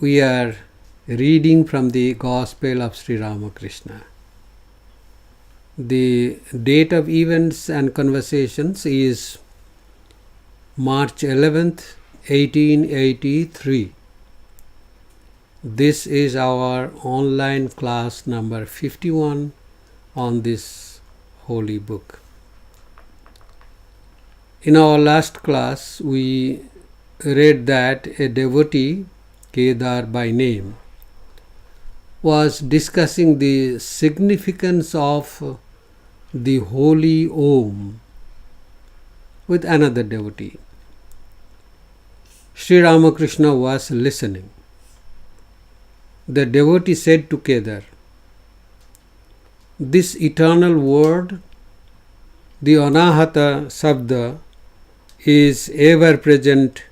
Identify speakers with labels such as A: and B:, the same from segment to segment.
A: we are reading from the Gospel of Sri Ramakrishna. The date of events and conversations is March 11th, 1883. This is our online class number 51 on this holy book. In our last class, we read that a devotee, Kedar by name, was discussing the significance of the holy Om with another devotee. Sri Ramakrishna was listening. The devotee said to Kedar, "This eternal word, the Anahata Sabda, is ever present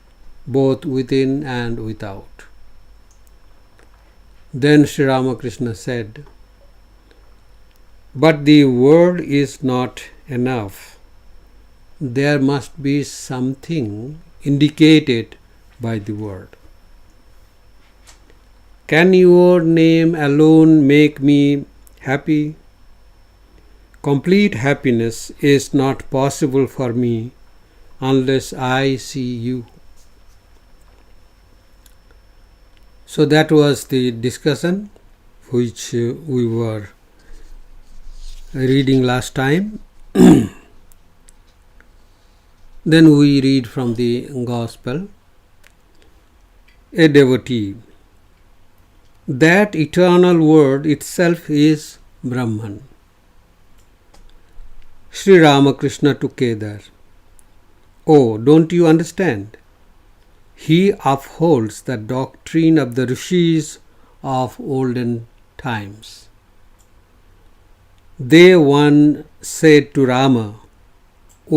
A: both within and without." Then Sri Ramakrishna said, "But the word is not enough. There must be something indicated by the word. Can your name alone make me happy? Complete happiness is not possible for me unless I see you." So that was the discussion which we were reading last time. Then we read from the Gospel. A devotee. That eternal word itself is Brahman. Sri Ramakrishna to Kedar. Oh, don't you understand? He upholds the doctrine of the Rishis of olden times. They one said to Rama,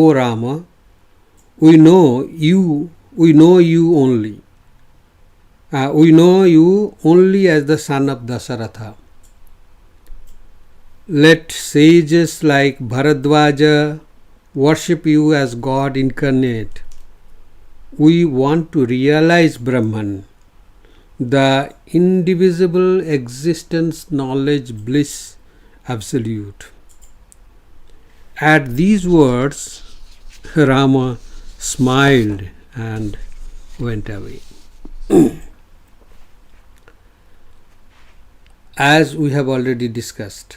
A: "O Rama, we know you only. We know you only as the son of Dasaratha. Let sages like Bharadwaja worship you as God incarnate. We want to realize Brahman, the indivisible existence, knowledge, bliss, absolute." At these words, Rama smiled and went away. As we have already discussed,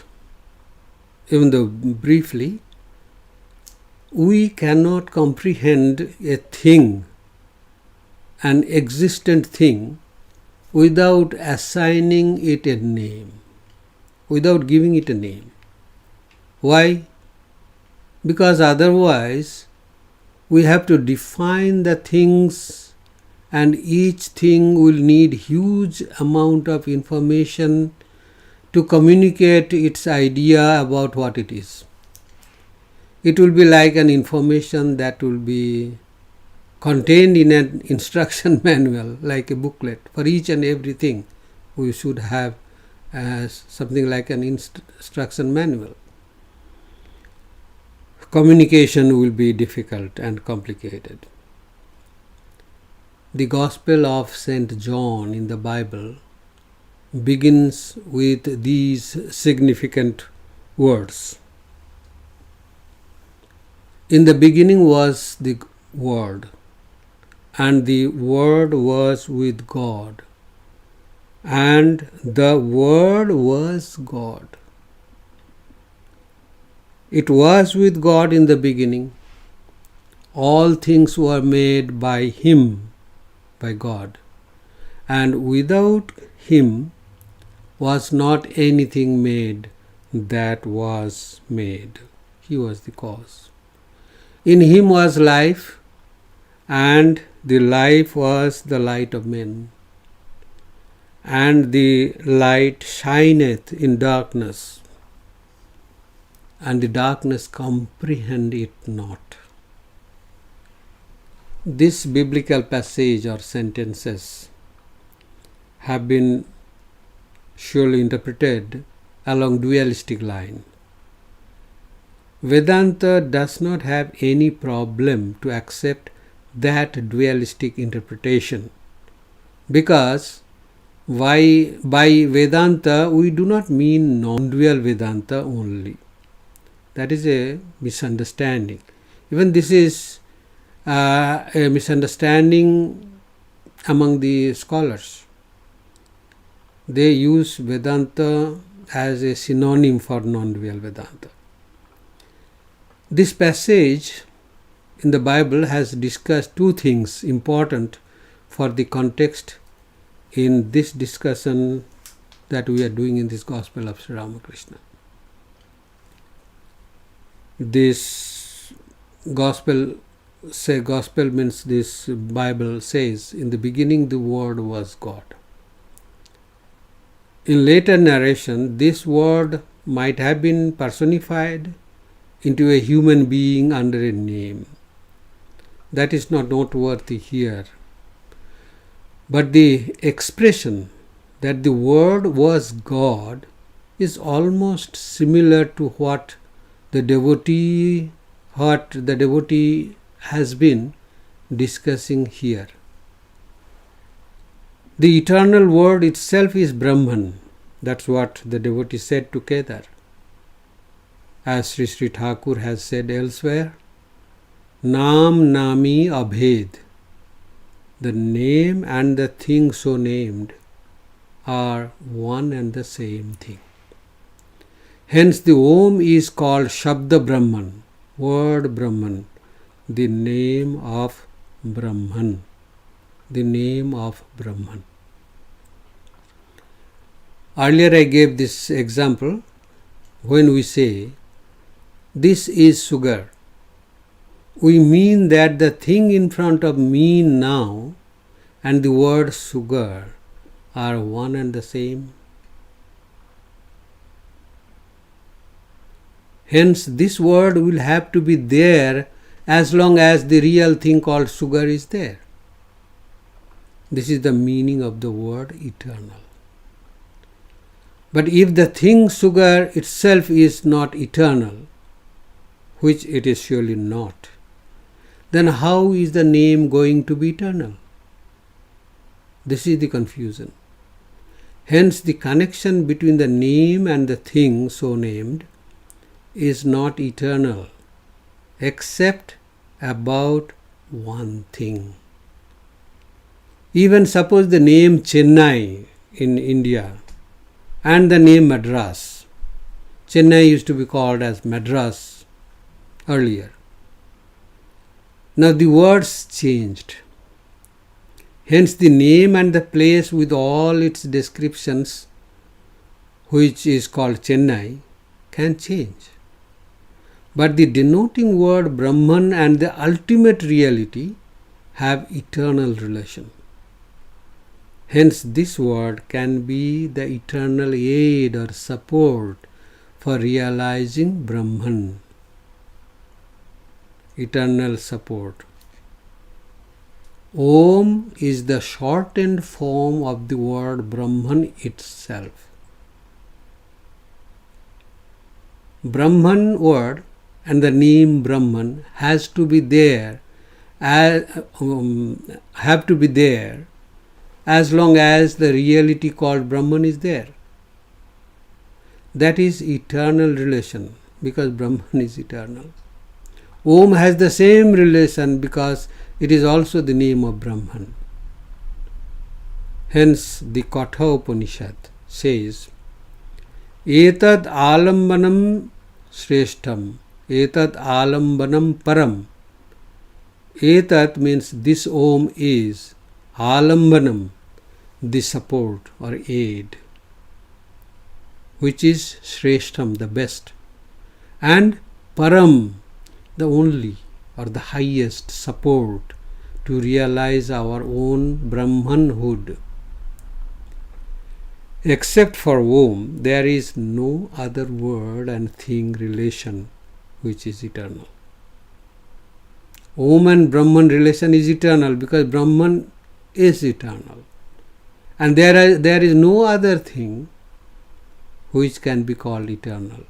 A: even though briefly, we cannot comprehend a thing, an existent thing, without assigning it a name, without giving it a name. Why? Because otherwise we have to define the things, and each thing will need huge amount of information to communicate its idea about what it is. It will be like an information that will be contained in an instruction manual, like a booklet. For each and everything, we should have something like an instruction manual. Communication will be difficult and complicated. The Gospel of St. John in the Bible begins with these significant words. In the beginning was the Word, and the Word was with God, and the Word was God. It was with God in the beginning. All things were made by Him, by God, and without Him was not anything made that was made. He was the cause. In Him was life, and the life was the light of men. And the light shineth in darkness, and the darkness comprehend it not. This biblical passage or sentences have been surely interpreted along dualistic line. Vedanta does not have any problem to accept that dualistic interpretation, because By Vedanta, we do not mean non-dual Vedanta only. That is a misunderstanding. Even this is a misunderstanding among the scholars. They use Vedanta as a synonym for non-dual Vedanta. This passage in the Bible has discussed two things important for the context in this discussion that we are doing in this Gospel of Sri Ramakrishna. This gospel means this Bible says, in the beginning the Word was God. In later narration, this Word might have been personified into a human being under a name. That is not noteworthy here. But the expression that the Word was God is almost similar to what the devotee has been discussing here. The eternal Word itself is Brahman. That's what the devotee said together. As Sri Sri Thakur has said elsewhere, Nam Nami Abhed. The name and the thing so named are one and the same thing. Hence the Om is called Shabda Brahman, word Brahman, the name of Brahman. The name of Brahman. Earlier I gave this example. When we say, this is sugar, we mean that the thing in front of me now and the word sugar are one and the same. Hence, this word will have to be there as long as the real thing called sugar is there. This is the meaning of the word eternal. But if the thing sugar itself is not eternal, which it is surely not, then how is the name going to be eternal? This is the confusion. Hence, the connection between the name and the thing so named is not eternal, except about one thing. Even suppose the name Chennai in India and the name Madras. Chennai used to be called as Madras earlier. Now the words changed. Hence the name and the place with all its descriptions, which is called Chennai, can change. But the denoting word Brahman and the ultimate reality have eternal relation. Hence this word can be the eternal aid or support for realizing Brahman. Eternal support. Om is the shortened form of the word Brahman itself. Brahman word and the name Brahman have to be there as long as the reality called Brahman is there. That is eternal relation, because Brahman is eternal. Om has the same relation because it is also the name of Brahman. Hence the Katha Upanishad says, Etad alambanam shreshtham, etad alambanam param. Etad means this Om is, alambanam, the support or aid, which is shreshtham, the best, and param, the only or the highest support to realize our own Brahmanhood. Except for Om, there is no other word and thing relation which is eternal. Om and Brahman relation is eternal because Brahman is eternal. And there is no other thing which can be called eternal.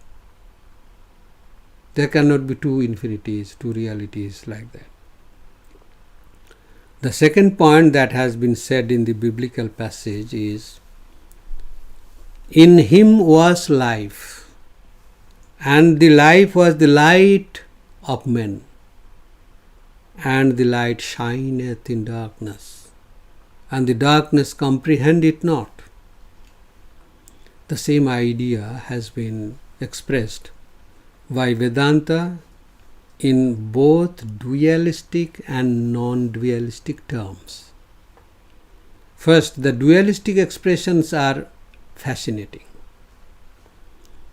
A: There cannot be two infinities, two realities like that. The second point that has been said in the biblical passage is In him was life, and the life was the light of men, and the light shineth in darkness, and the darkness comprehend it not. The same idea has been expressed by Vedanta in both dualistic and non-dualistic terms. First, the dualistic expressions are fascinating.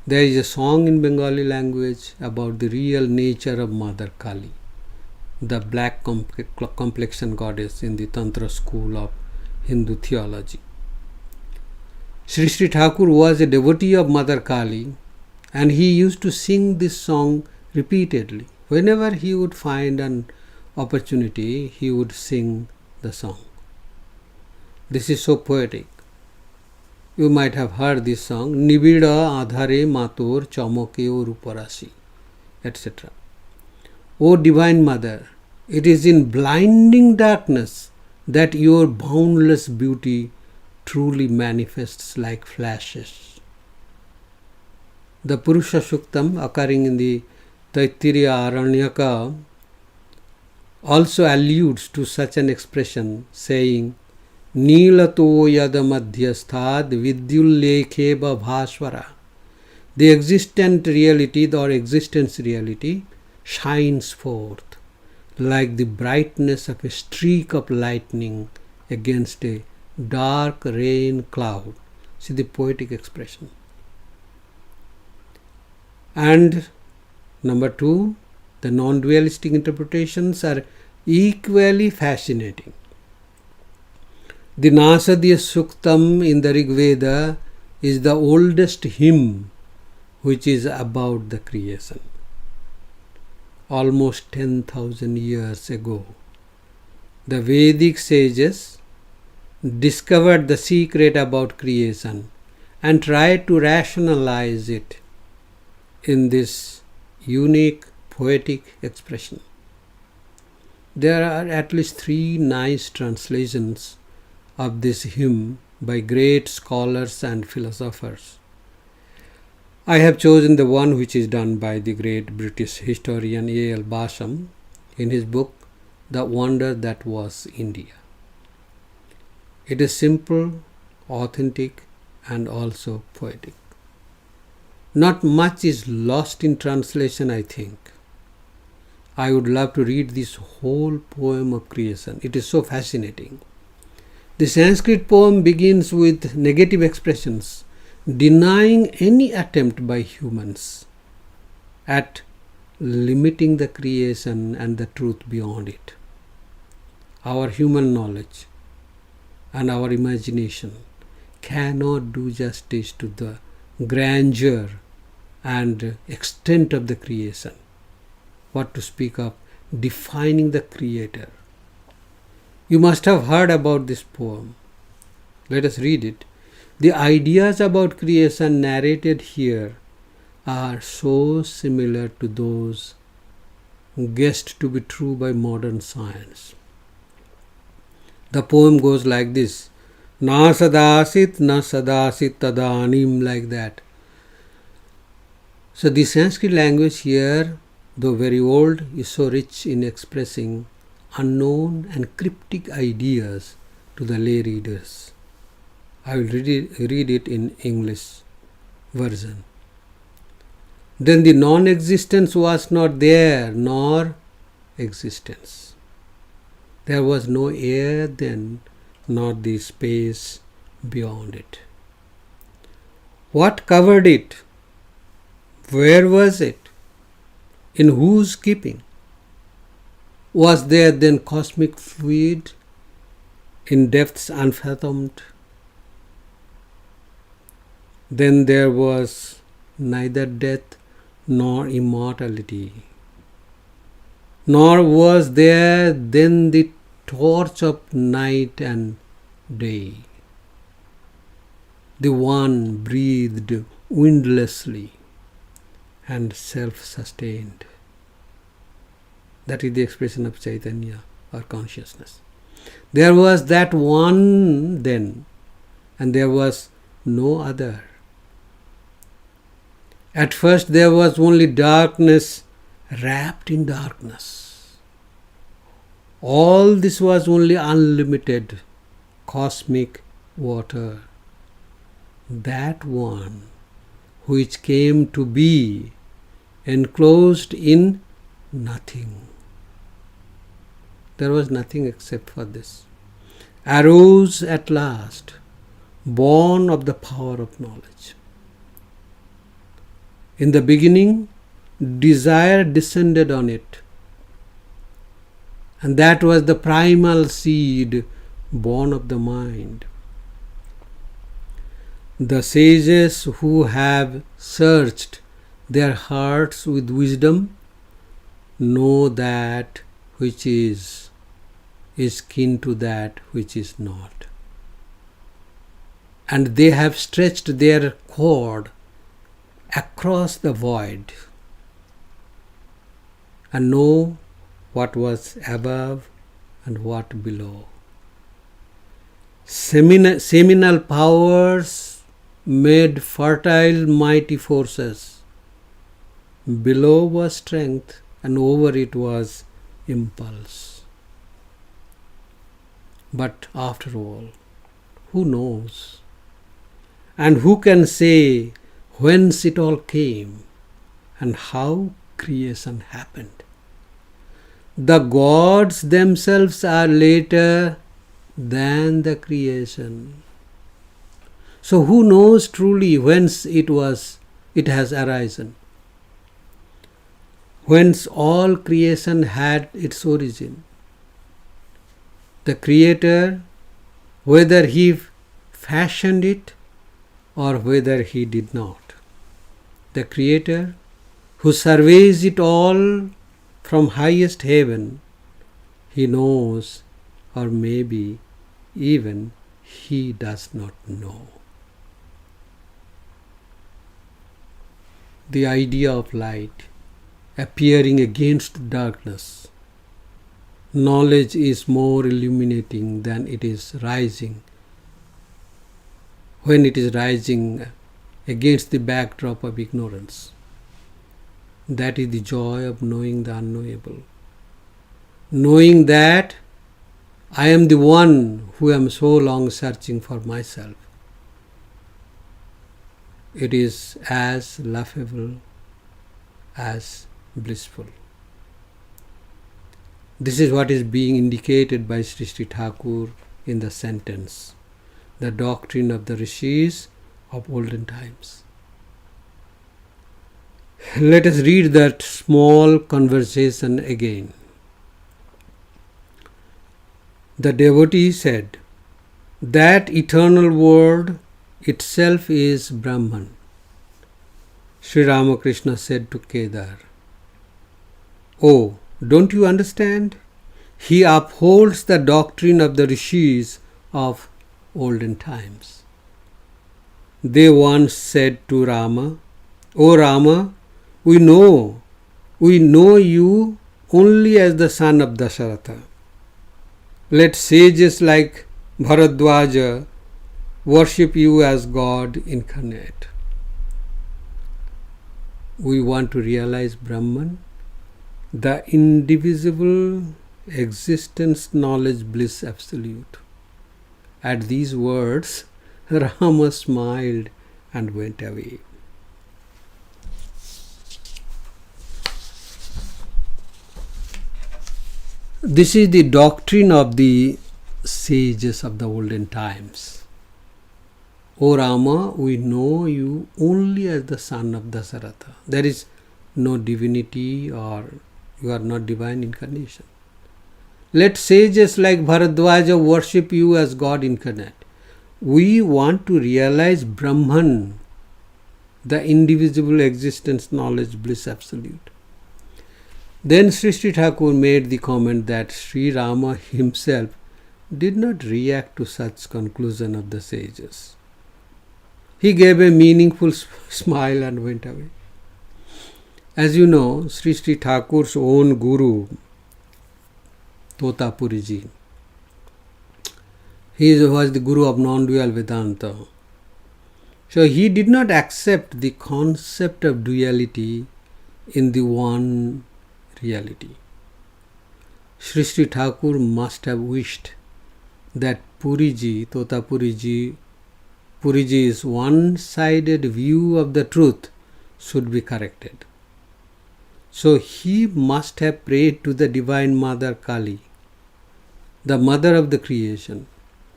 A: There is a song in Bengali language about the real nature of Mother Kali, the black complexion goddess in the Tantra school of Hindu theology. Sri Sri Thakur was a devotee of Mother Kali, and he used to sing this song repeatedly. Whenever he would find an opportunity, he would sing the song. This is so poetic. You might have heard this song, Nibida Adhare Mator Chamokeo Ruparasi, etc. O Divine Mother, it is in blinding darkness that your boundless beauty truly manifests like flashes. The Purusha Shuktam occurring in the Taittiriya Aranyaka also alludes to such an expression, saying, Nilato yada madhyasthad vidyullekhe bhaswara. The existent reality or existence reality shines forth like the brightness of a streak of lightning against a dark rain cloud. See the poetic expression. And number 2, the non-dualistic interpretations are equally fascinating. The Nasadya Suktam in the Rig Veda is the oldest hymn which is about the creation. Almost 10,000 years ago, the Vedic sages discovered the secret about creation and tried to rationalize it in this unique poetic expression. There are at least 3 nice translations of this hymn by great scholars and philosophers. I have chosen the one which is done by the great British historian A. L. Basham in his book The Wonder That Was India. It is simple, authentic, and also poetic. Not much is lost in translation, I think. I would love to read this whole poem of creation. It is so fascinating. The Sanskrit poem begins with negative expressions, denying any attempt by humans at limiting the creation and the truth beyond it. Our human knowledge and our imagination cannot do justice to the grandeur and extent of the creation. What to speak of defining the Creator. You must have heard about this poem. Let us read it. The ideas about creation narrated here are so similar to those guessed to be true by modern science. The poem goes like this. Na sadasit, na sadasit tadanim, like that. So the Sanskrit language here, though very old, is so rich in expressing unknown and cryptic ideas to the lay readers. I will read it in English version. Then the non-existence was not there, nor existence. There was no air then, nor the space beyond it. What covered it? Where was it? In whose keeping? Was there then cosmic fluid in depths unfathomed? Then there was neither death nor immortality, nor was there then the torch of night and day. The one breathed windlessly and self-sustained. That is the expression of Chaitanya or consciousness. There was that one then, and there was no other. At first there was only darkness wrapped in darkness. All this was only unlimited cosmic water. That one which came to be enclosed in nothing. There was nothing except for this. Arose at last, born of the power of knowledge. In the beginning, desire descended on it, and that was the primal seed born of the mind. The sages who have searched their hearts with wisdom know that which is kin to that which is not. And they have stretched their cord across the void and know what was above and what below. Seminal powers made fertile mighty forces. Below was strength, and over it was impulse. But after all, who knows? And who can say whence it all came and how creation happened? The gods themselves are later than the creation. So who knows truly whence it has arisen? Whence all creation had its origin? The Creator, whether He fashioned it or whether He did not. The Creator, who surveys it all from highest heaven, He knows, or maybe even He does not know. The idea of light appearing against darkness. Knowledge is more illuminating than it is rising. When it is rising against the backdrop of ignorance. That is the joy of knowing the unknowable. Knowing that I am the one who am so long searching for myself. It is as laughable as blissful. This is what is being indicated by Sri Sri Thakur in the sentence, the doctrine of the Rishis of olden times. Let us read that small conversation again. The devotee said, that eternal word itself is Brahman. Sri Ramakrishna said to Kedar, oh, don't you understand? He upholds the doctrine of the Rishis of olden times. They once said to Rama, O Rama, we know you only as the son of Dasharatha. Let sages like Bharadwaja worship you as God incarnate. We want to realize Brahman, the indivisible existence, knowledge, bliss, absolute. At these words, Rama smiled and went away. This is the doctrine of the sages of the olden times. O Rama, we know you only as the son of Dasharatha. There is no divinity, or you are not divine incarnation. Let sages like Bharadwaja worship you as God incarnate. We want to realize Brahman, the indivisible existence, knowledge, bliss, absolute. Then Sri Sri Thakur made the comment that Sri Rama himself did not react to such conclusion of the sages. He gave a meaningful smile and went away. As you know, Sri Sri Thakur's own guru, Totapuriji, he was the guru of non-dual Vedanta. So he did not accept the concept of duality in the one reality. Sri Sri Thakur must have wished that Puriji's one-sided view of the truth should be corrected. So he must have prayed to the Divine Mother Kali, the mother of the creation,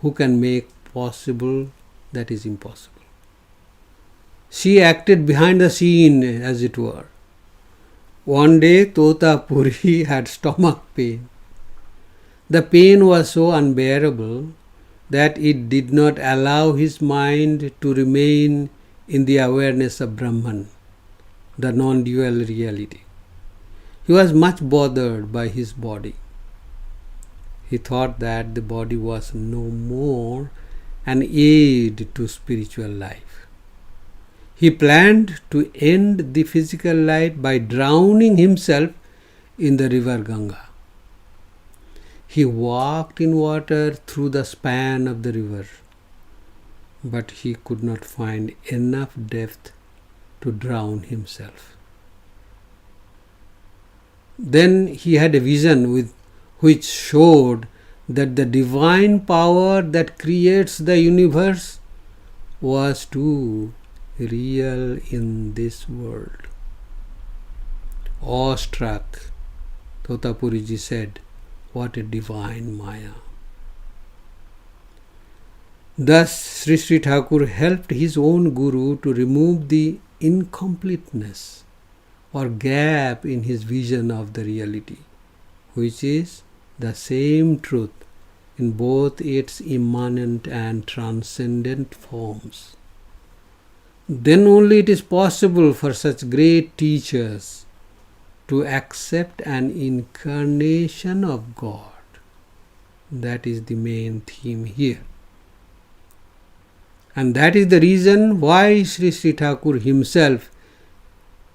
A: who can make possible that is impossible. She acted behind the scene, as it were. One day Totapuri had stomach pain. The pain was so unbearable that it did not allow his mind to remain in the awareness of Brahman, the non-dual reality. He was much bothered by his body. He thought that the body was no more an aid to spiritual life. He planned to end the physical life by drowning himself in the river Ganga. He walked in water through the span of the river, but he could not find enough depth to drown himself. Then he had a vision which showed that the divine power that creates the universe was too real in this world. Awestruck, Totapuriji said, "What a divine Maya." Thus, Sri Sri Thakur helped his own Guru to remove the incompleteness or gap in his vision of the reality, which is the same truth in both its immanent and transcendent forms. Then only it is possible for such great teachers to accept an incarnation of God. That is the main theme here. And that is the reason why Sri Sri Thakur himself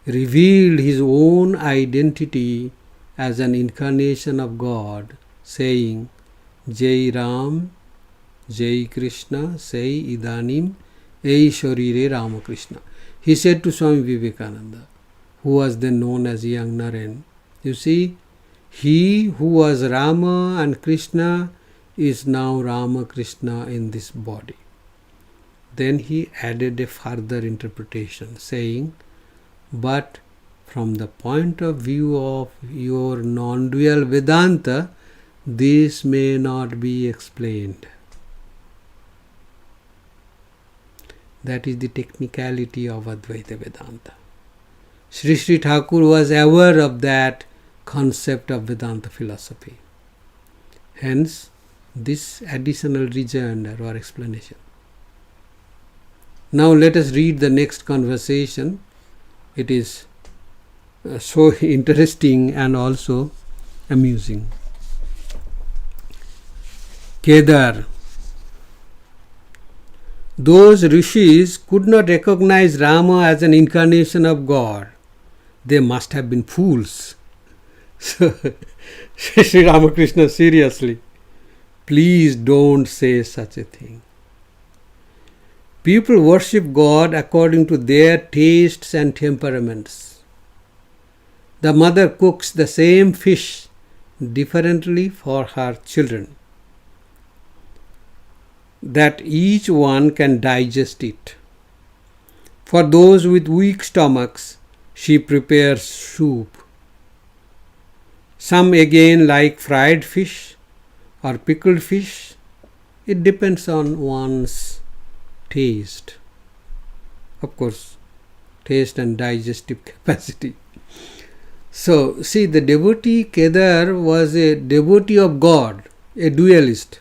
A: revealed his own identity as an incarnation of God, saying, "Jai Ram, Jai Krishna, Sai Idanim, Ei Sharire Ramakrishna." He said to Swami Vivekananda, who was then known as young Naren, "You see, he who was Rama and Krishna is now Ramakrishna in this body." Then he added a further interpretation, saying, "But from the point of view of your non-dual Vedanta, this may not be explained." That is the technicality of Advaita Vedanta. Sri Sri Thakur was aware of that concept of Vedanta philosophy. Hence, this additional rejoinder or explanation. Now let us read the next conversation. It is so interesting and also amusing. Kedar. Those Rishis could not recognize Rama as an incarnation of God. They must have been fools. So, Sri Ramakrishna, seriously, please don't say such a thing. People worship God according to their tastes and temperaments. The mother cooks the same fish differently for her children, that each one can digest it. For those with weak stomachs, she prepares soup. Some again like fried fish or pickled fish. It depends on one's taste. Of course, taste and digestive capacity. So, see, the devotee Kedar was a devotee of God, a dualist.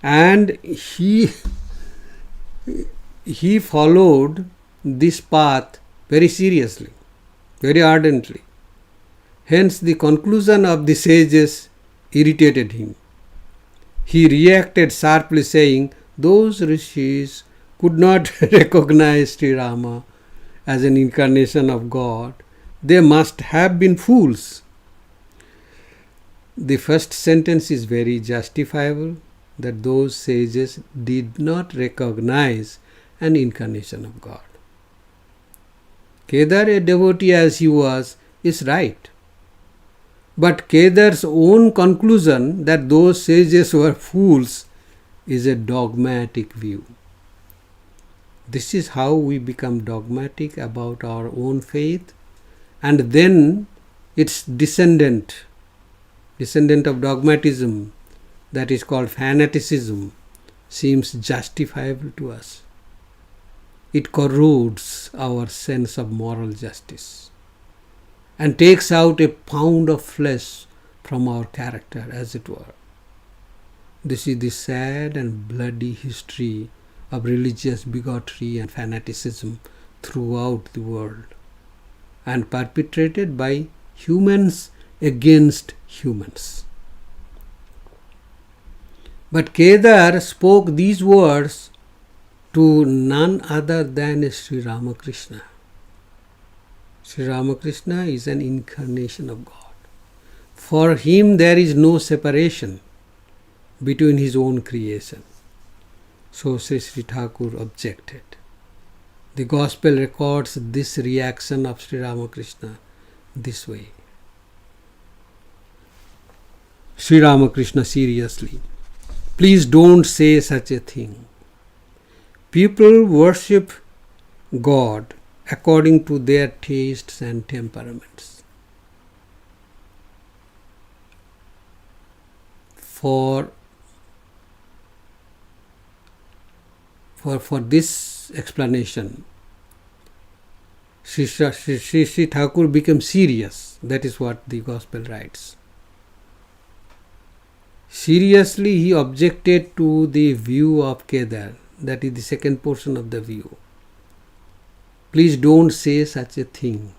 A: And he followed this path very seriously, very ardently. Hence, the conclusion of the sages irritated him. He reacted sharply, saying, "Those Rishis could not recognize Sri Rama as an incarnation of God. They must have been fools." The first sentence is very justifiable, that those sages did not recognize an incarnation of God. Kedar, a devotee as he was, is right. But Kedar's own conclusion that those sages were fools is a dogmatic view. This is how we become dogmatic about our own faith, and then its descendant of dogmatism, that is called fanaticism, seems justifiable to us. It corrodes our sense of moral justice and takes out a pound of flesh from our character, as it were. This is the sad and bloody history of religious bigotry and fanaticism throughout the world, and perpetrated by humans against humans. But Kedar spoke these words to none other than Sri Ramakrishna. Sri Ramakrishna is an incarnation of God. For him there is no separation between his own creation. So Sri Thakur objected. The Gospel records this reaction of Sri Ramakrishna this way. Sri Ramakrishna seriously, please don't say such a thing. People worship God according to their tastes and temperaments. For this explanation, Sri Thakur became serious. That is what the Gospel writes. Seriously, he objected to the view of Kedar. That is the second portion of the view. Please don't say such a thing.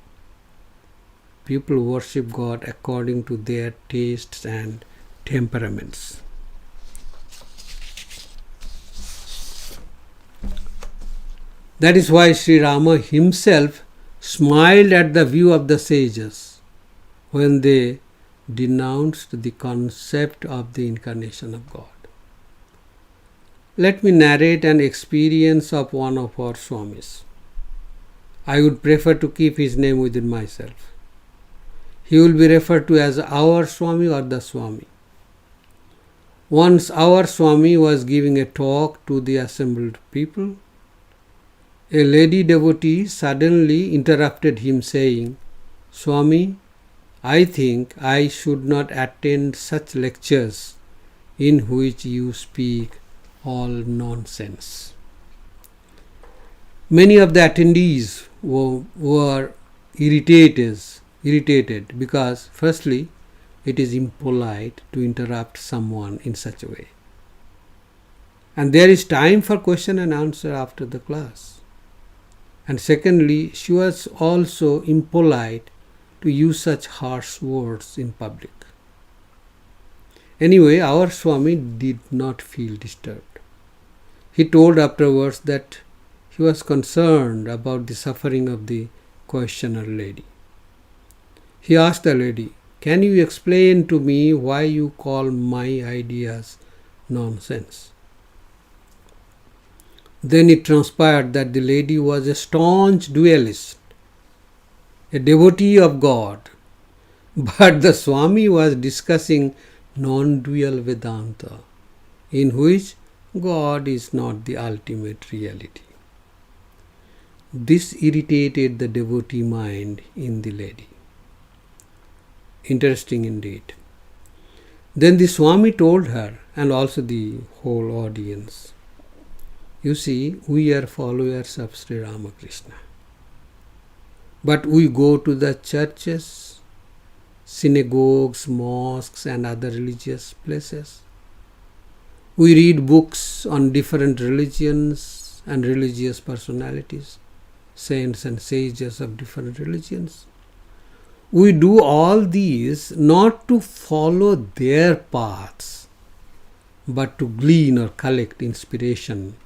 A: People worship God according to their tastes and temperaments. That is why Sri Rama himself smiled at the view of the sages when they denounced the concept of the incarnation of God. Let me narrate an experience of one of our Swamis. I would prefer to keep his name within myself. He will be referred to as our Swami or the Swami. Once our Swami was giving a talk to the assembled people. A lady devotee suddenly interrupted him saying, Swami, I think I should not attend such lectures in which you speak all nonsense. Many of the attendees were irritated because, firstly, it is impolite to interrupt someone in such a way. And there is time for question and answer after the class. And secondly, she was also impolite to use such harsh words in public. Anyway, our Swami did not feel disturbed. He told afterwards that he was concerned about the suffering of the questioner lady. He asked the lady, can you explain to me why you call my ideas nonsense? Then it transpired that the lady was a staunch dualist, a devotee of God, but the Swami was discussing non-dual Vedanta, in which God is not the ultimate reality. This irritated the devotee mind in the lady. Interesting indeed. Then the Swami told her, and also the whole audience, you see, we are followers of Sri Ramakrishna. But we go to the churches, synagogues, mosques and other religious places. We read books on different religions and religious personalities, saints and sages of different religions. We do all these not to follow their paths, but to glean or collect inspiration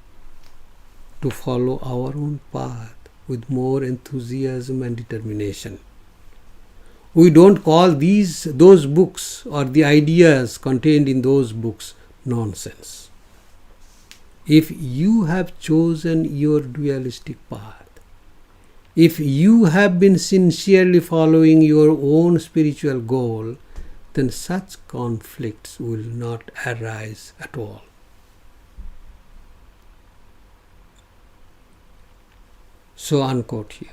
A: to follow our own path with more enthusiasm and determination. We don't call those books or the ideas contained in those books nonsense. if you have chosen your dualistic path, if you have been sincerely following your own spiritual goal, then such conflicts will not arise at all. So unquote here.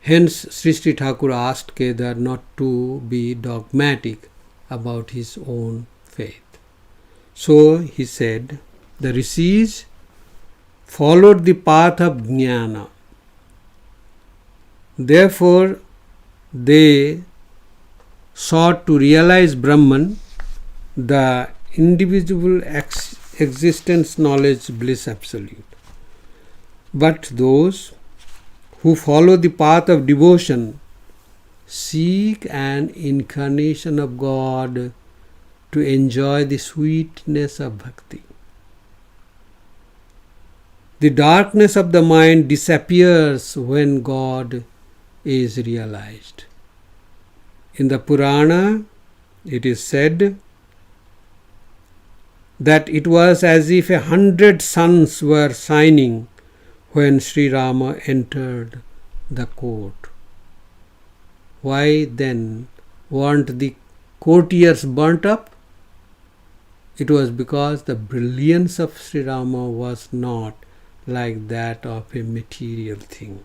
A: Hence, Sri Sri Thakur asked Kedar not to be dogmatic about his own faith. So he said, the Rishis followed the path of Jnana. Therefore, they sought to realize Brahman, the indivisible existence, knowledge, bliss, absolute. But those who follow the path of devotion seek an incarnation of God to enjoy the sweetness of bhakti. The darkness of the mind disappears when God is realized. In the Purana, it is said that it was as if 100 suns were shining when Sri Rama entered the court. Why then weren't the courtiers burnt up? It was because the brilliance of Sri Rama was not like that of a material thing.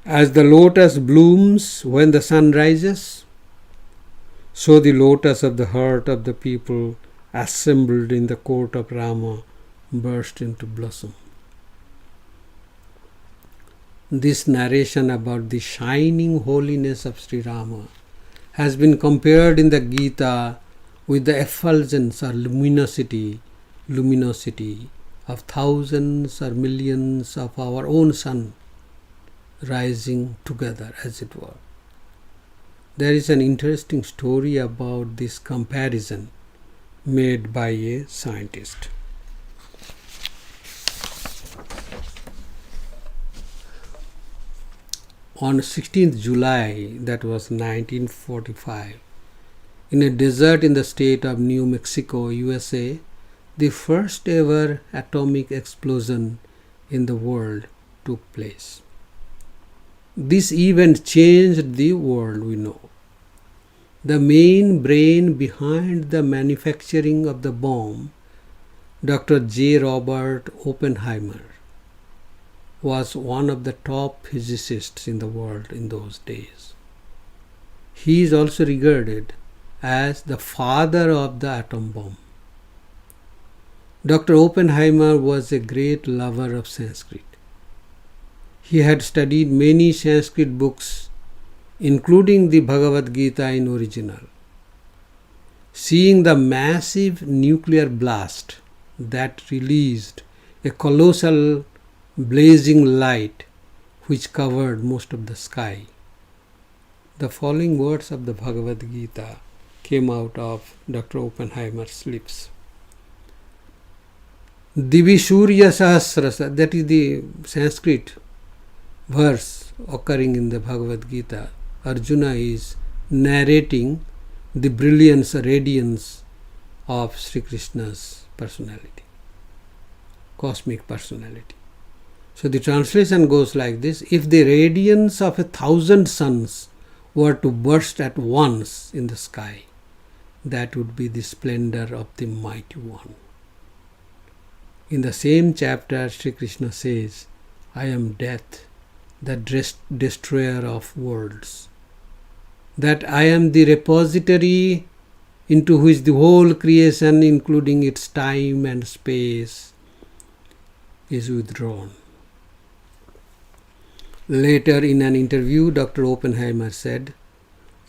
A: As the lotus blooms when the sun rises, so the lotus of the heart of the people assembled in the court of Rama burst into blossom. This narration about the shining holiness of Sri Rama has been compared in the Gita with the effulgence or luminosity of thousands or millions of our own sun rising together, as it were. There is an interesting story about this comparison made by a scientist. On 16th July, that was 1945, in a desert in the state of New Mexico, USA, the first ever atomic explosion in the world took place. This event changed the world we know. The main brain behind the manufacturing of the bomb, Dr. J. Robert Oppenheimer, was one of the top physicists in the world in those days. He is also regarded as the father of the atom bomb. Dr. Oppenheimer was a great lover of Sanskrit. He had studied many Sanskrit books, including the Bhagavad Gita in original. Seeing the massive nuclear blast that released a colossal blazing light which covered most of the sky, the following words of the Bhagavad Gita came out of Dr. Oppenheimer's lips. Divi Surya Sahasrasa, that is the Sanskrit verse occurring in the Bhagavad Gita. Arjuna is narrating the brilliance, radiance of Sri Krishna's personality, cosmic personality. So the translation goes like this: if the radiance of 1,000 suns were to burst at once in the sky, that would be the splendor of the Mighty One. In the same chapter, Sri Krishna says, I am death, the destroyer of worlds. That I am the repository into which the whole creation, including its time and space, is withdrawn. Later in an interview, Dr. Oppenheimer said,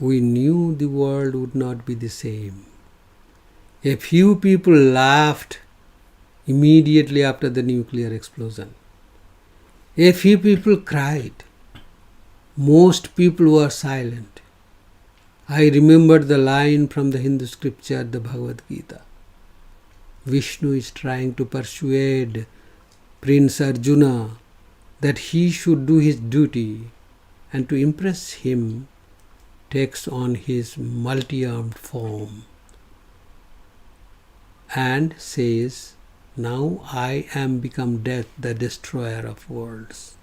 A: we knew the world would not be the same. A few people laughed immediately after the nuclear explosion. A few people cried. Most people were silent. I remembered the line from the Hindu scripture, the Bhagavad Gita. Vishnu is trying to persuade Prince Arjuna that he should do his duty, and to impress him takes on his multi-armed form and says, Now I am become death, the destroyer of worlds.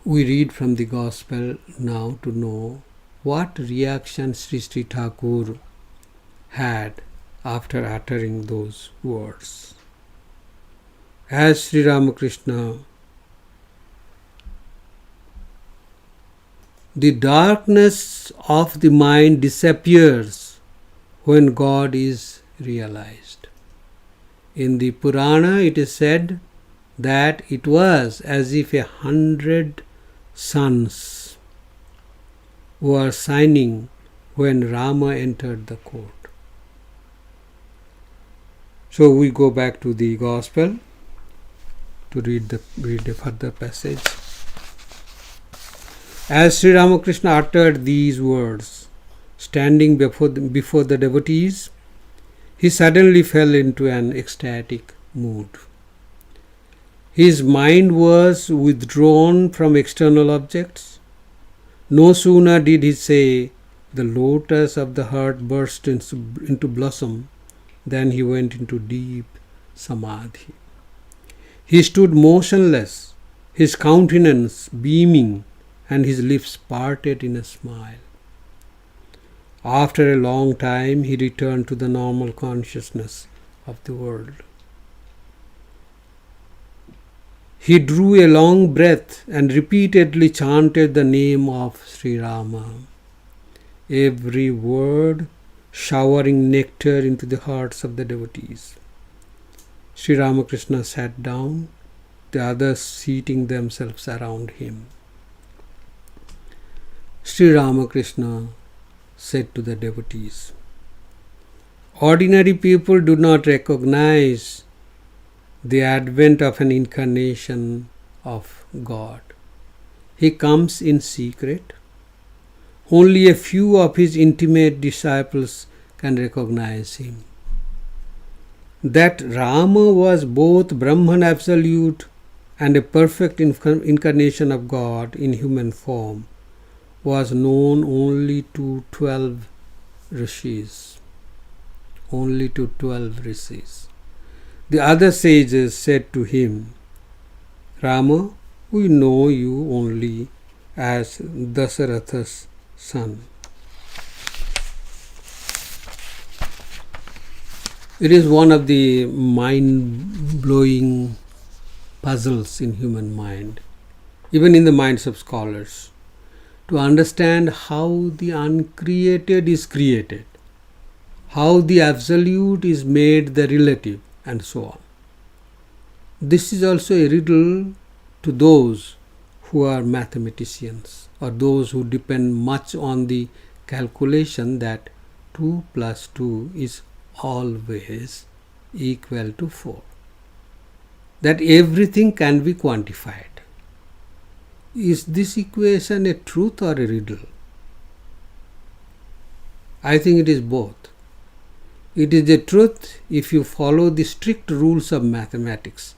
A: We read from the Gospel now to know what reaction Sri Sri Thakur had after uttering those words. As Sri Ramakrishna, the darkness of the mind disappears when God is realized. In the Purana it is said that it was as if 100 suns were shining when Rama entered the court. So we go back to the Gospel to read a further passage. As Sri Ramakrishna uttered these words, standing before the devotees, he suddenly fell into an ecstatic mood. His mind was withdrawn from external objects. No sooner did he say, "The lotus of the heart burst into blossom," than he went into deep samadhi. He stood motionless, his countenance beaming, and his lips parted in a smile. After a long time, he returned to the normal consciousness of the world. He drew a long breath and repeatedly chanted the name of Sri Rama, every word showering nectar into the hearts of the devotees. Sri Ramakrishna sat down, the others seating themselves around him. Sri Ramakrishna said to the devotees, "Ordinary people do not recognize the advent of an incarnation of God. He comes in secret. Only a few of his intimate disciples can recognize him. That Rama was both Brahman absolute and a perfect incarnation of God in human form was known only to 12 Rishis. Only to 12 Rishis. The other sages said to him, 'Rama, we know you only as Dasaratha's son.'" It is one of the mind-blowing puzzles in human mind, even in the minds of scholars, to understand how the uncreated is created, how the absolute is made the relative, and so on. This is also a riddle to those who are mathematicians or those who depend much on the calculation that 2 plus 2 is always equal to 4. That everything can be quantified. Is this equation a truth or a riddle? I think it is both. It is the truth if you follow the strict rules of mathematics,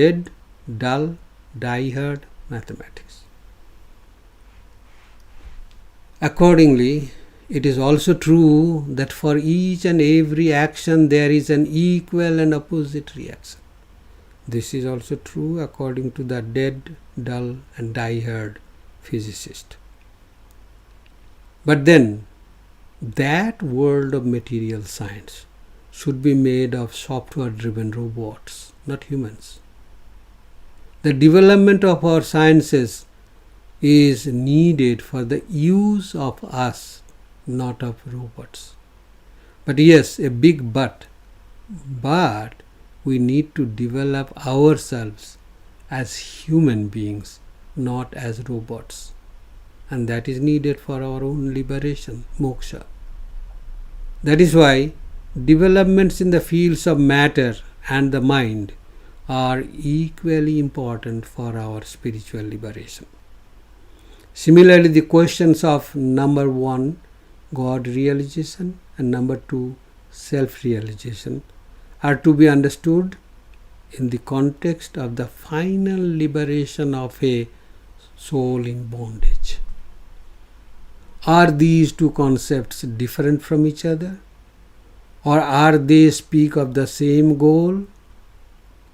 A: dead, dull, die-hard mathematics. Accordingly, it is also true that for each and every action there is an equal and opposite reaction. This is also true according to the dead, dull, and die-hard physicist. But then, that world of material science should be made of software-driven robots, not humans. The development of our sciences is needed for the use of us, not of robots. But yes, a big but we need to develop ourselves as human beings, not as robots. And that is needed for our own liberation, moksha. That is why developments in the fields of matter and the mind are equally important for our spiritual liberation. Similarly, the questions of number 1, God realization, and number 2, self-realization, are to be understood in the context of the final liberation of a soul in bondage. Are these two concepts different from each other? Or are they speak of the same goal?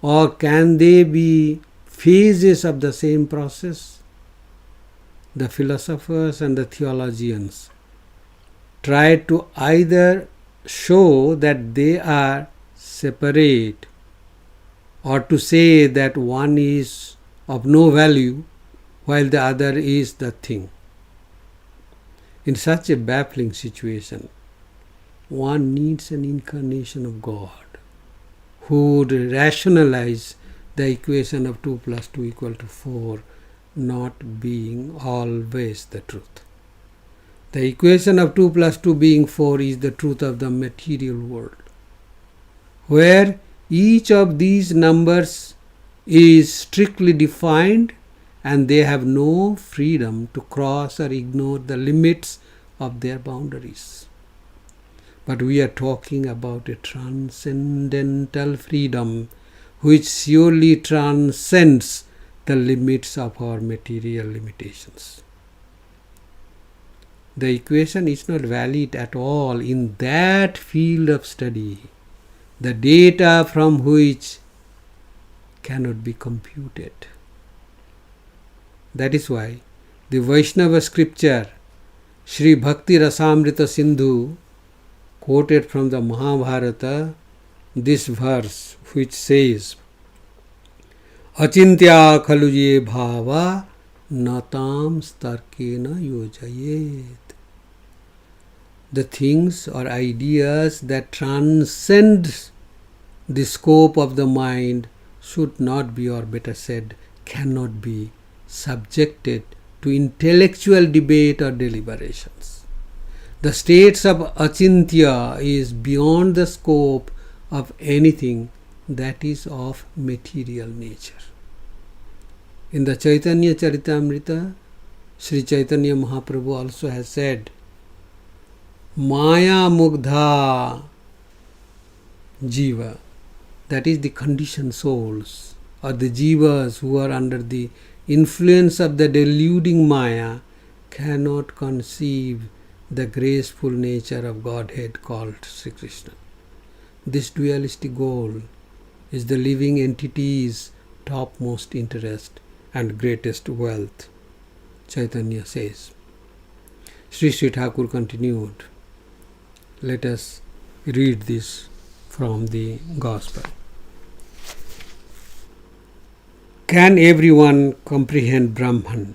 A: Or can they be phases of the same process? The philosophers and the theologians try to either show that they are separate or to say that one is of no value while the other is the thing. In such a baffling situation, one needs an incarnation of God who would rationalize the equation of 2 plus 2 equal to 4 not being always the truth. The equation of 2 plus 2 being 4 is the truth of the material world, where each of these numbers is strictly defined and they have no freedom to cross or ignore the limits of their boundaries. But we are talking about a transcendental freedom which surely transcends the limits of our material limitations. The equation is not valid at all in that field of study, the data from which cannot be computed. That is why the Vaishnava scripture, Sri Bhakti Rasamrita Sindhu, quoted from the Mahabharata this verse which says, Achintya khalu ye bhava natam starkena yojayet. The things or ideas that transcend the scope of the mind should not be, or better said, cannot be subjected to intellectual debate or deliberations. The states of achintya is beyond the scope of anything that is of material nature. In the Chaitanya Charitamrita, Sri Chaitanya Mahaprabhu also has said, Maya Mugdha Jiva, that is the conditioned souls, or the jivas who are under the influence of the deluding Maya, cannot conceive the graceful nature of Godhead called Sri Krishna. This dualistic goal is the living entity's topmost interest and greatest wealth, Chaitanya says. Sri Sri Thakur continued. Let us read this from the Gospel. Can everyone comprehend Brahman,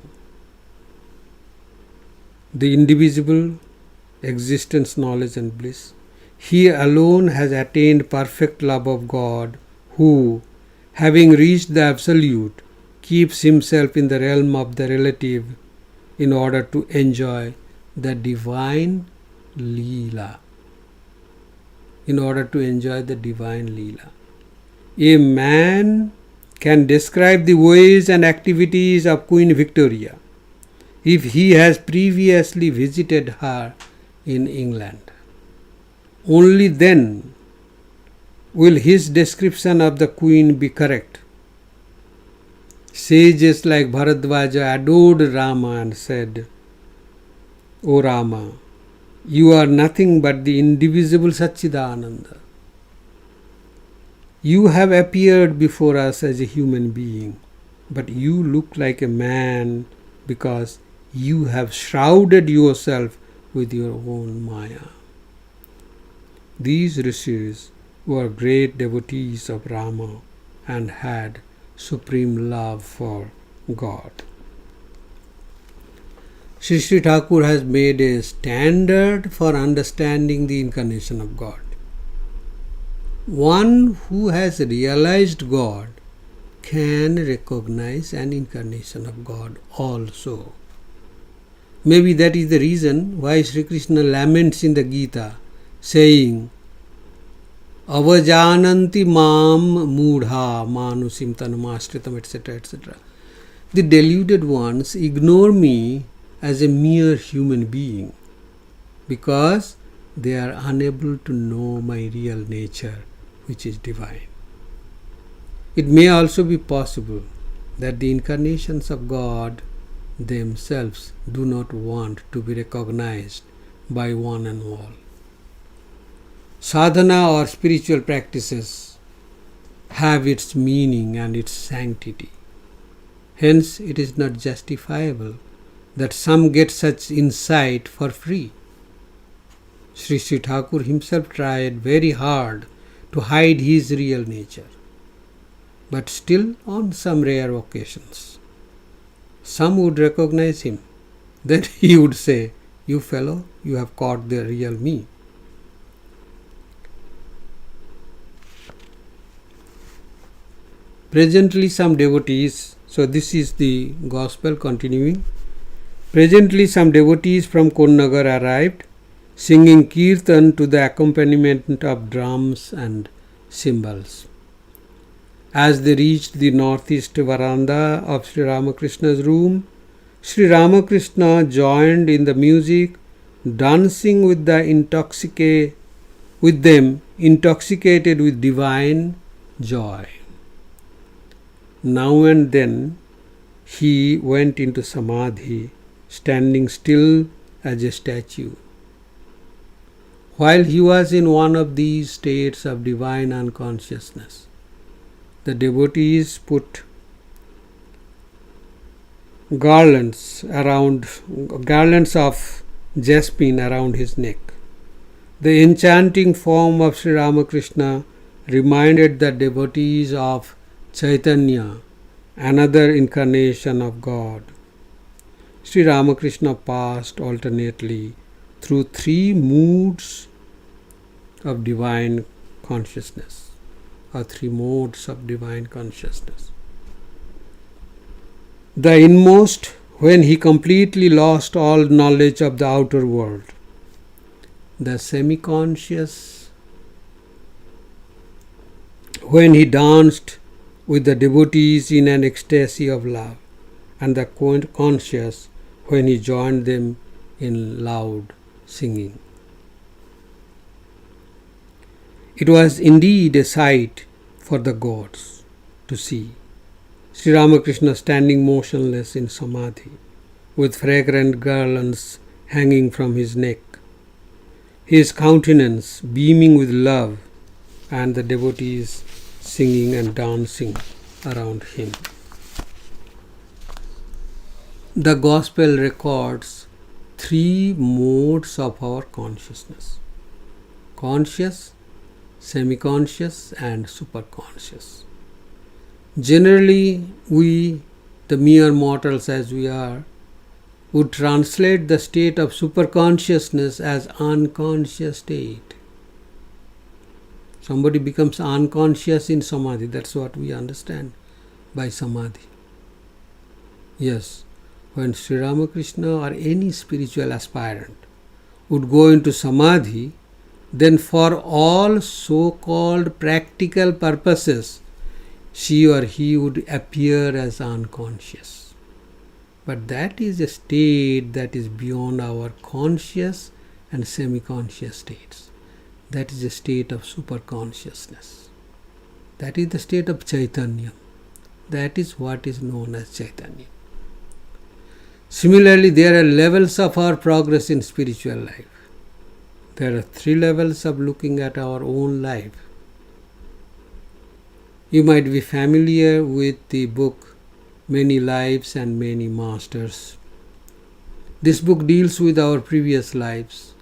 A: the indivisible existence, knowledge and bliss? He alone has attained perfect love of God, who, having reached the Absolute, keeps himself in the realm of the relative in order to enjoy the divine Leela. In order to enjoy the divine Leela. A man can describe the ways and activities of Queen Victoria if he has previously visited her in England. Only then will his description of the Queen be correct. Sages like Bharadvaja adored Rama and said, O Rama, you are nothing but the indivisible Satchidananda. You have appeared before us as a human being, but you look like a man because you have shrouded yourself with your own Maya. These Rishis were great devotees of Rama and had supreme love for God. Sri Sri Thakur has made a standard for understanding the incarnation of God. One who has realized God can recognize an incarnation of God also. Maybe that is the reason why Sri Krishna laments in the Gita, saying, Avajananti mam mudha manusim tanumashritam, etc., etc. The deluded ones ignore me as a mere human being because they are unable to know my real nature, which is divine. It may also be possible that the incarnations of God themselves do not want to be recognized by one and all. Sadhana or spiritual practices have its meaning and its sanctity. Hence, it is not justifiable that some get such insight for free. Sri Sri Thakur himself tried very hard to hide his real nature, but still on some rare occasions, some would recognize him. Then he would say, "You fellow, you have caught the real me." Presently some devotees, so this is the gospel continuing. Presently some devotees from Konnagar arrived, singing kirtan to the accompaniment of drums and cymbals. As they reached the northeast veranda of Sri Ramakrishna's room, Sri Ramakrishna joined in the music, dancing with them, intoxicated with divine joy. Now and then he went into samadhi, standing still as a statue. While he was in one of these states of divine unconsciousness, the devotees put garlands of jasmine around his neck. The enchanting form of Sri Ramakrishna reminded the devotees of Chaitanya, another incarnation of God. Sri Ramakrishna passed alternately through three moods of divine consciousness, or three modes of divine consciousness. The inmost, when he completely lost all knowledge of the outer world. The semi-conscious, when he danced with the devotees in an ecstasy of love, and the conscious, when he joined them in loud singing. It was indeed a sight for the gods to see Sri Ramakrishna standing motionless in samadhi, with fragrant garlands hanging from his neck, his countenance beaming with love, and the devotees singing and dancing around him. The Gospel records three modes of our consciousness: conscious, semi-conscious, and superconscious. Generally, we, the mere mortals as we are, would translate the state of superconsciousness as unconscious state. Somebody becomes unconscious in samadhi. That's what we understand by samadhi. Yes, when Sri Ramakrishna or any spiritual aspirant would go into samadhi, then for all so-called practical purposes, she or he would appear as unconscious. But that is a state that is beyond our conscious and semi-conscious states. That is a state of superconsciousness. That is the state of Chaitanya. That is what is known as Chaitanya. Similarly, there are levels of our progress in spiritual life. There are three levels of looking at our own life. You might be familiar with the book Many Lives and Many Masters. This book deals with our previous lives.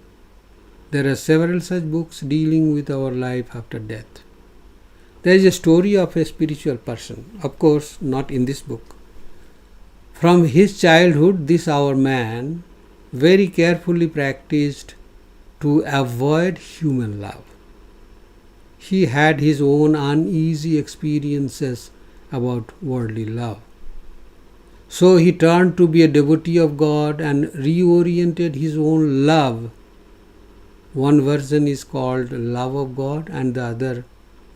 A: There are several such books dealing with our life after death. There is a story of a spiritual person, of course not in this book. From his childhood, this our man very carefully practiced to avoid human love. He had his own uneasy experiences about worldly love. So he turned to be a devotee of God and reoriented his own love. One version is called love of God and the other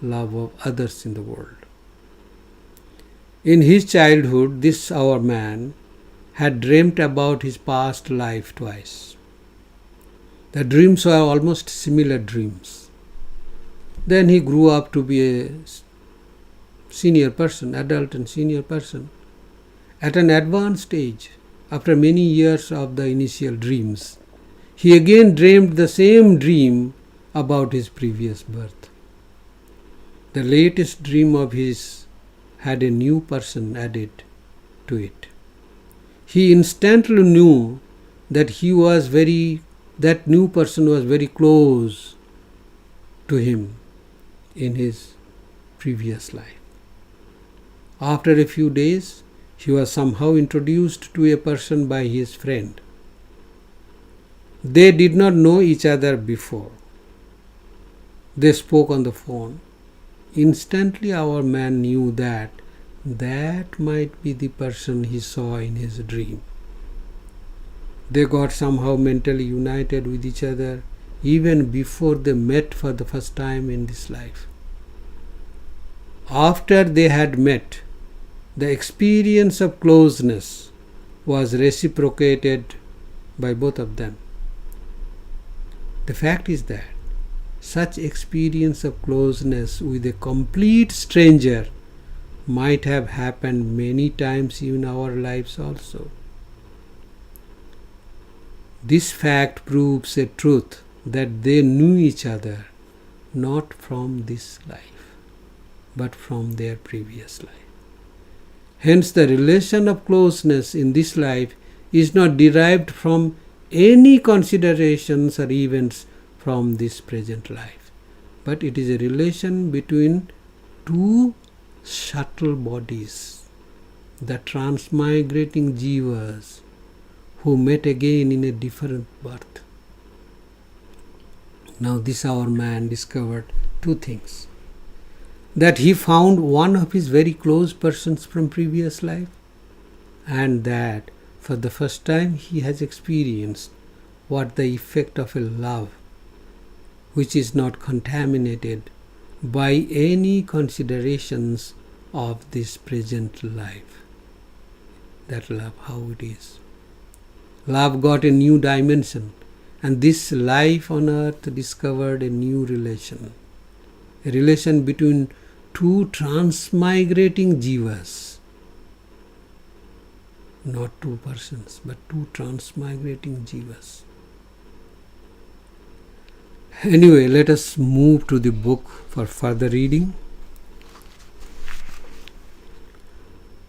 A: love of others in the world. In his childhood, this our man had dreamt about his past life twice. The dreams were almost similar dreams. Then he grew up to be a senior person, adult and senior person. At an advanced age, after many years of the initial dreams, he again dreamed the same dream about his previous birth. The latest dream of his had a new person added to it. He instantly knew that that new person was very close to him in his previous life. After a few days, he was somehow introduced to a person by his friend. They did not know each other before. They spoke on the phone. Instantly our man knew that might be the person he saw in his dream. They got somehow mentally united with each other even before they met for the first time in this life. After they had met, the experience of closeness was reciprocated by both of them. The fact is that such experience of closeness with a complete stranger might have happened many times in our lives also. This fact proves a truth that they knew each other not from this life, but from their previous life. Hence, the relation of closeness in this life is not derived from any considerations or events from this present life, but it is a relation between two subtle bodies, the transmigrating jivas who met again in a different birth. Now this our man discovered two things. That he found one of his very close persons from previous life, and that for the first time he has experienced what the effect of a love which is not contaminated by any considerations of this present life. That love, how it is. Love got a new dimension, and this life on earth discovered a new relation. A relation between two transmigrating jivas. Not two persons, but two transmigrating jivas. Anyway, let us move to the book for further reading.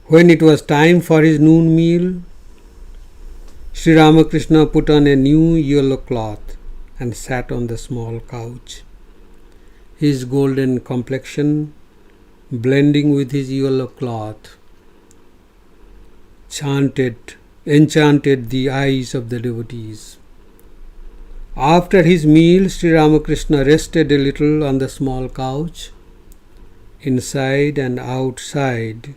A: When it was time for his noon meal, Sri Ramakrishna put on a new yellow cloth and sat on the small couch. His golden complexion, blending with his yellow cloth, enchanted the eyes of the devotees. After his meal, Sri Ramakrishna rested a little on the small couch. Inside and outside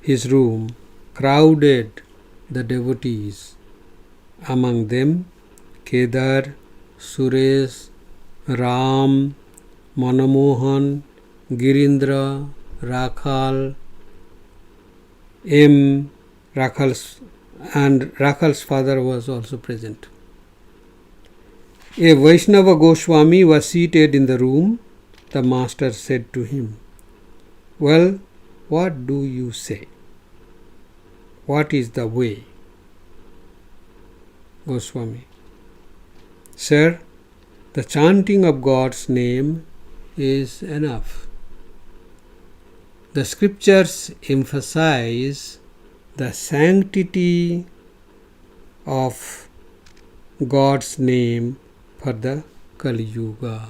A: his room crowded the devotees, among them Kedar, Suresh, Ram, Manamohan, Girindra, Rakhal, Rakhal's father was also present. A Vaishnava Goswami was seated in the room. The master said to him, "Well, what do you say? What is the way?" Goswami: "Sir, the chanting of God's name is enough. The scriptures emphasize the sanctity of God's name for the Kali Yuga."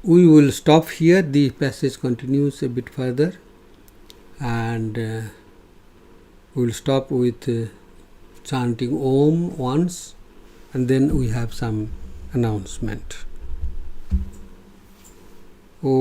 A: We will stop here. The passage continues a bit further, and we will stop with chanting Om once, and then we have some announcement. Om